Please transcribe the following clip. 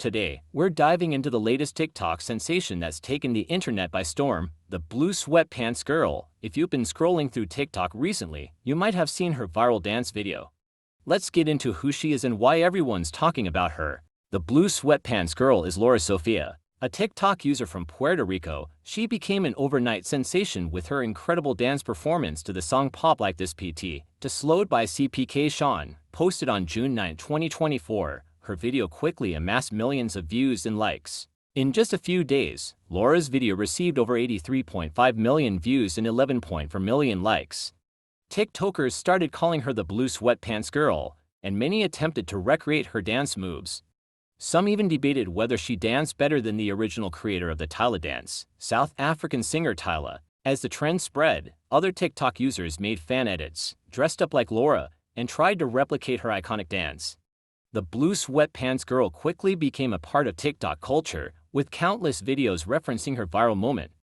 Today, we're diving into the latest TikTok sensation that's taken the internet by storm, the blue sweatpants girl. If you've been scrolling through TikTok recently, you might have seen her viral dance video. Let's get into who she is and why everyone's talking about her. The blue sweatpants girl is Laura Sofia, a TikTok user from Puerto Rico. She became an overnight sensation with her incredible dance performance to the song Pop Like This PT, to Slowed by CPK Sean, posted on June 9, 2024. Her video quickly amassed millions of views and likes. In just a few days, Laura's video received over 83.5 million views and 11.4 million likes. TikTokers started calling her the blue sweatpants girl, and many attempted to recreate her dance moves. Some even debated whether she danced better than the original creator of the Tyla dance, South African singer Tyla. As the trend spread, other TikTok users made fan edits, dressed up like Laura, and tried to replicate her iconic dance. The blue sweatpants girl quickly became a part of TikTok culture, with countless videos referencing her viral moment.